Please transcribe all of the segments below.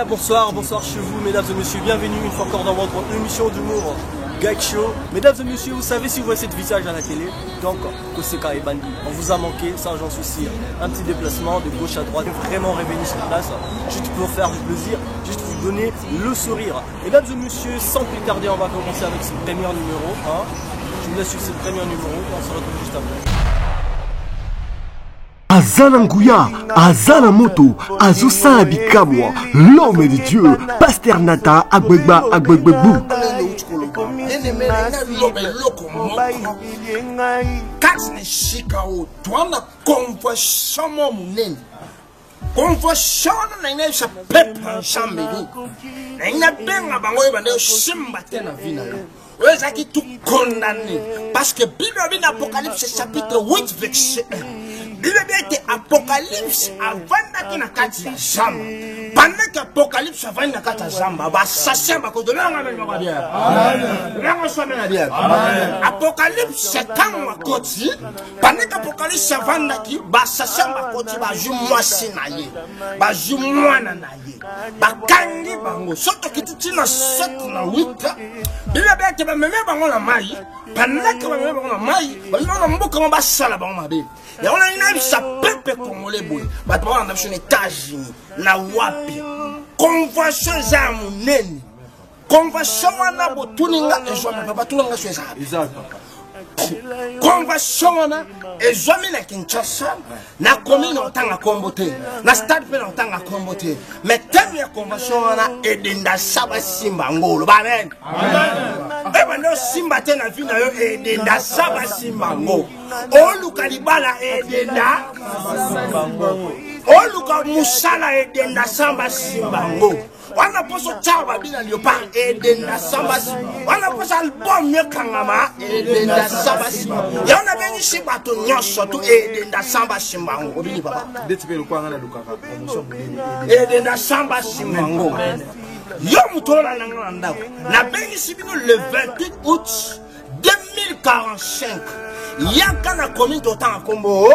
Bonsoir, bonsoir chez vous, mesdames et messieurs, bienvenue une fois encore dans votre émission d'humour Gag Show. Mesdames et messieurs, vous savez si vous voyez cette visage à la télé, donc Koseka et Bandi, on vous a manqué, ça j'en soucie. Un petit déplacement de gauche à droite, vraiment révélé sur place, juste pour faire du plaisir, juste pour vous donner le sourire. Mesdames et messieurs, sans plus tarder, on va commencer avec ce premier numéro. Je vous laisse sur ce premier numéro, on se retrouve juste après. Azana Nguya, Azana Moto, Azusa Bikamwa, l'homme de Dieu, Pasteur Nata, Agbegba, Agbegbebu. Conversion na ina sa pepa shambeli na ina benga bango ebande shimba tena vina yo weza ki tu condamné parce que Bible dit Apocalypse chapitre 8 verset 1 Bible dit Apocalypse avant na kati ya shamba pendant que Apocalypse avant na kati ya shamba ba sashamba ko dolanga na ngwa bien amen ngwa shamba na bien amen Apocalypse kama koti pendant que Apocalypse avant na ki ba sashamba koti ba jumwa sinaye ba jumwa na naye ba kangi bango soto kiti na 7 na 8 Bible dit ba meme bango na mai pendant que ba meme bango na mai ba na mboka ba sala bango mabe ya ona ina bisa pepe kongole boy ba to na nation États-Unis na wapi convention za munene convention wana botuninga ezoma ba tunanga sweza convention wana ezoma na Kinshasa na commune otanga kombote na stade pe otanga kombote mais thème ya convention wana edenda saba simba ngolo ba amen amen bando simba tena vina yo edenda saba simba ngolo oluka libala edenda saba ngolo oluka musala edenda samba simba ngolo wana poso chawa bina liopa edenda samba simba wana poso album yekangama edenda samba simba yaona bengi shibato nyosho tu edenda samba simba ngolo bini baba ndetipelo kwanga na lukaka promotion edenda samba simba ngolo yo mutola nanga ndako na bengi sibino le 28 août 2045 yaka na commune totanga kombo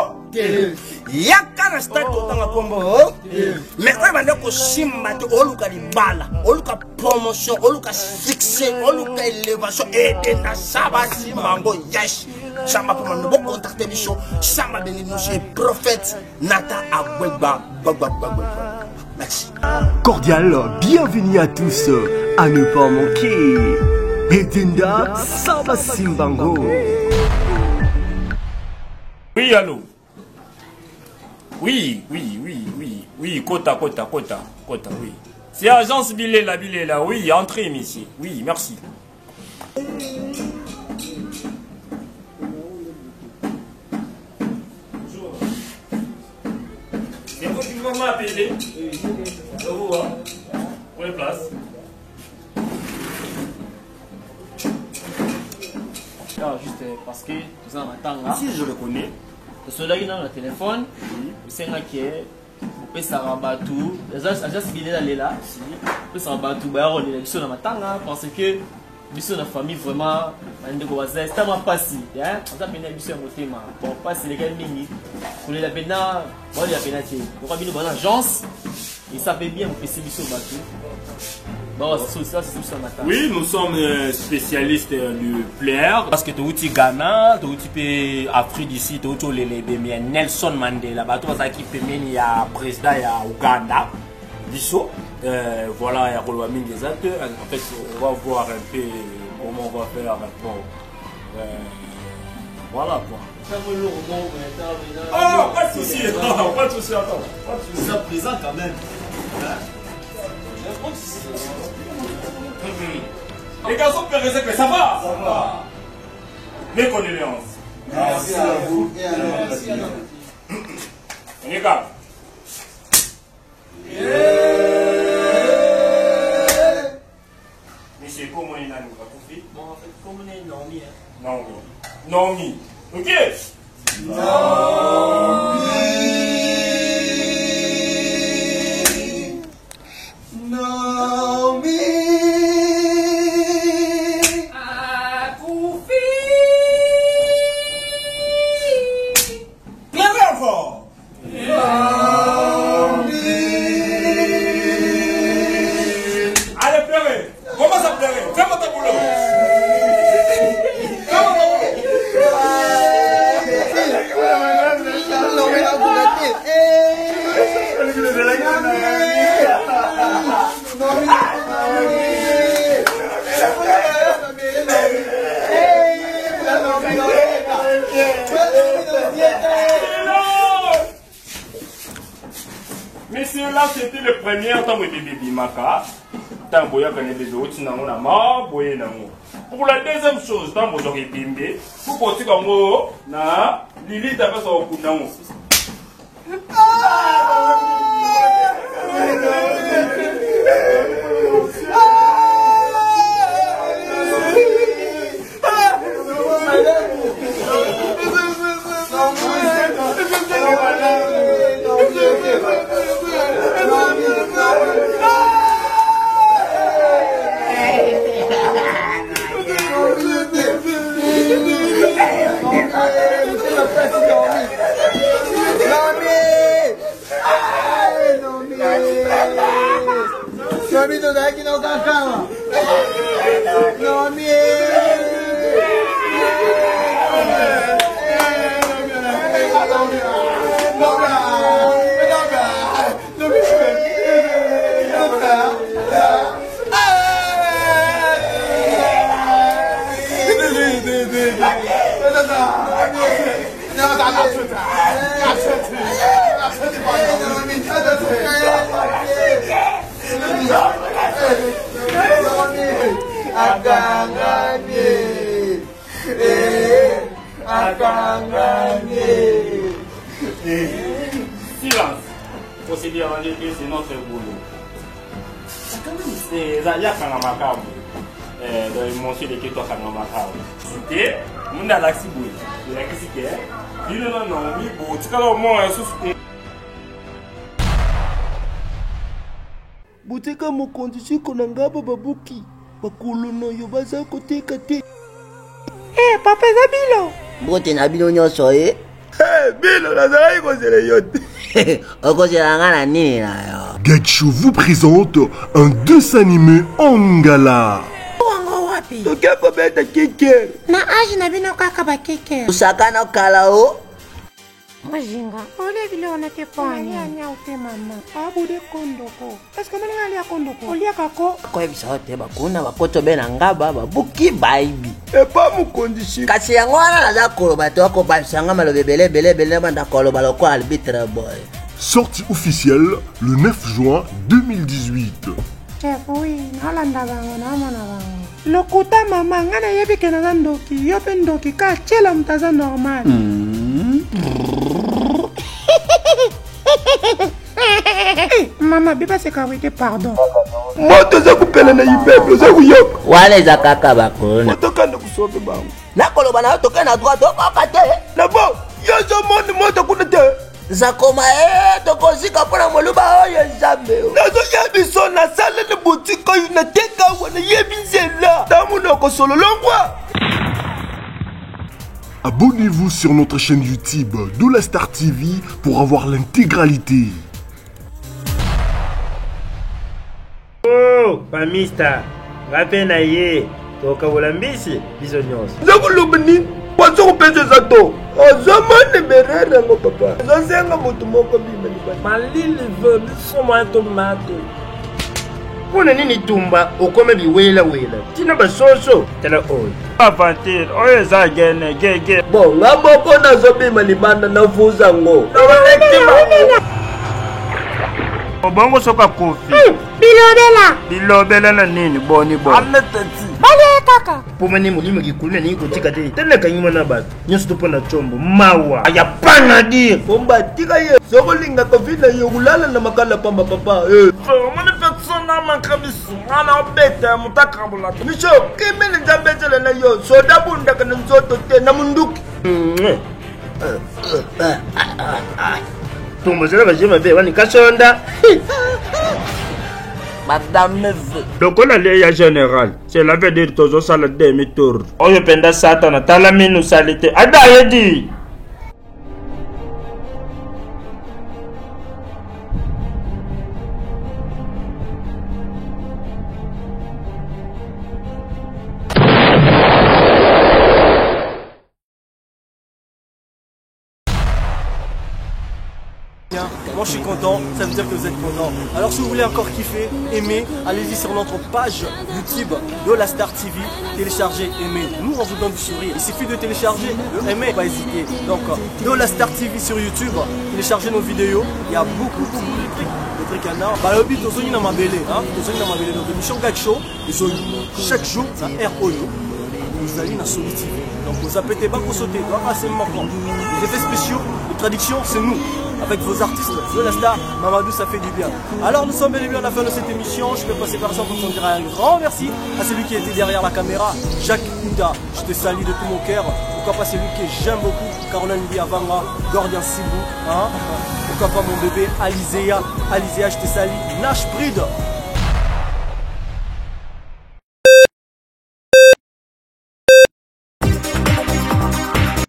yaka na stade totanga kombo mais oyo bande kosimba te oluka libala oluka promotion oluka succès oluka élévation edenda saba simbango yes samba pour me beaucoup contacter biso samba bénédiction prophète Nata Agbegba merci Cordial, bienvenue à tous, à ne pas manquer. Edenda Saba Simbango. Oui, allô. Oui, quota, oui. C'est agence Bilé là, oui, entrez, ici. Oui, merci. Bonjour. C'est vous qui m'avez appelé? C'est vous, hein? Pour les places. Ah, juste parce que vous en attendez. Si je le connais. Celui-là qui est dans le téléphone, c'est un qui est. Vous pouvez s'en rabattre tout. Les agents qui sont là, vous pouvez s'en rabattre tout. On est là sur parce que mission de famille vraiment, c'est tellement facile. On a bien mission au thème. Pour passer les gars mini, pour les pénats, bon les pénatiers. Pour avoir une bonne agence, ils savaient bien vous passer mission bateau. Bon, oui, nous sommes spécialistes du player parce que tu es Ghana, tu es Afrique d'ici, tu es Nelson Mandela, tu es président de Ouganda. Voilà, il y a des acteurs. En fait, on va voir un peu comment on va faire pour. Voilà quoi. Oh, pas de souci, pas de souci, attends. Vous êtes présent quand même. Les garçons peuvent rester, mais ça va. Ça va. Mes condoléances. merci à vous et à nous. Regarde. Monsieur, comment il a nous confié? Bon, en fait, comme on est Naomi. Naomi. Ok. Messieurs, là, c'était le premier temps où bébé Bimaka. Tant que vous avez des autres, pour la deuxième chose, tant que vous avez bimbe, pour continuer comme vous, Lili t'a pas son coup d'angle. Silence. Faut se dire que c'est notre boulot. C'est Zalia Kangamaka. Dans monsieur de Keto Kangamaka. C'était mon alaxi boui. Il a qu'est-ce qu'il est? Il non, oui, bon, tu as au moins un souci. Buteka mokondisi konanga babuki. Bakuluno yo baza koteka te. Eh, papa Zabilo. Bote na bino nyonso eh. Bilo nazalaki kozela yo te. Okozelanga na nini na yo? Gacho vous présente un dessin animé en lingala. Wango wapi? Tokia kobeta kike. Na age na bino kaka ba keke. Usakana kala o? Majinga. Ole vile onate pwani. Anya ute mama. Abude kondoko. Est-ce que mwana ali akondoko? Oli akako. Ko ebisa hote bakuna bakoto bena ngaba babuki baibi. Epa mokondisi. Kasi yango wana naza koloba to ko basanga malobe bele banda koloba loko arbitre boy. Sortie officielle le 9 juin 2018. Chef, oui, nalanda bango na mona bango. Lokuta mama ngana yebi kenaza ndoki. Yo pe ndoki ka chela mtaza normal. Mama, biba se kawete pardon. Moto za kupela na immeuble za kuyoka. Wale za kaka bakona. Moto kanda kusobe bango. Na koloba na toke na droite okoka te. Na bo, yo zo monde moto kuna te. Zakoma tokozika pona moluba oyo nzambe. Nazo yebiso na sale de boutique oyo na teka wana yebizela. Tamu na kosolo longwa. Abonnez-vous sur notre chaîne YouTube de la Star TV pour avoir l'intégralité. Oh, Pamista, rapena ye, toka volambisi, biso nyonso. Zakulubni, wazo kupeza zato. Azamane berere ngo papa. Zazenga mutu moko bima ni bani. Malili ve, biso mwa tomate. Pona nini tumba, okome biwela. Tina basoso, tala oyo. Avantir, oyo za gene, ge. Bon, ngaboko nazo bima ni banda na vuza ngo. Obongo soka kofi. Bilobela na nini boni bo. Ametati. Bale kaka. Pomani mulimo gikulune ni kotika te. Tena kanyuma na bato. Nyoso to pona chombo. Mawa. Ayapana dir. Bomba tika ye. Soko linga kofina ye ulala na makala pamba papa. Mwana persona mankabisu. Mwana obeta mutakabula. Misho, kimene njambezela na yo. Soda bunda kana nzoto te na munduki. Tumbo zela bajema be wani kashonda. Madame V. Lokola le ya général, c'est la veille de tozo sala demi-tour. Oyo penda satana tala minu salite. Ada yedi. Moi je suis content, ça veut dire que vous êtes content. Alors si vous voulez encore kiffer, aimez, allez-y sur notre page YouTube de la Star TV, téléchargez, aimez. Nous on vous donne du sourire, il suffit de télécharger, de aimer, pas hésiter. Donc de la Star TV sur YouTube, téléchargez nos vidéos, il y a beaucoup de trucs à nord. Bah le but aux dans ma belle, hein, dans ma belle, donc émission Gag Show, chaque jour, ça RO. Vous allez dans Soli TV. Donc vous appelez pas pour sauter, c'est maintenant. Les effets spéciaux, les traductions, c'est nous. Avec vos artistes, de la Star, Mamadou, ça fait du bien. Alors nous sommes bel et bien à la fin de cette émission. Je vais passer par ça pour vous dire un grand merci à celui qui était derrière la caméra, Jacques Ouda. Je te salue de tout mon cœur. Pourquoi pas celui que j'aime beaucoup, Caroline Diavanga, Gordian Sibou, hein. Pourquoi pas mon bébé Alizéa, je te salue. Nash Bride.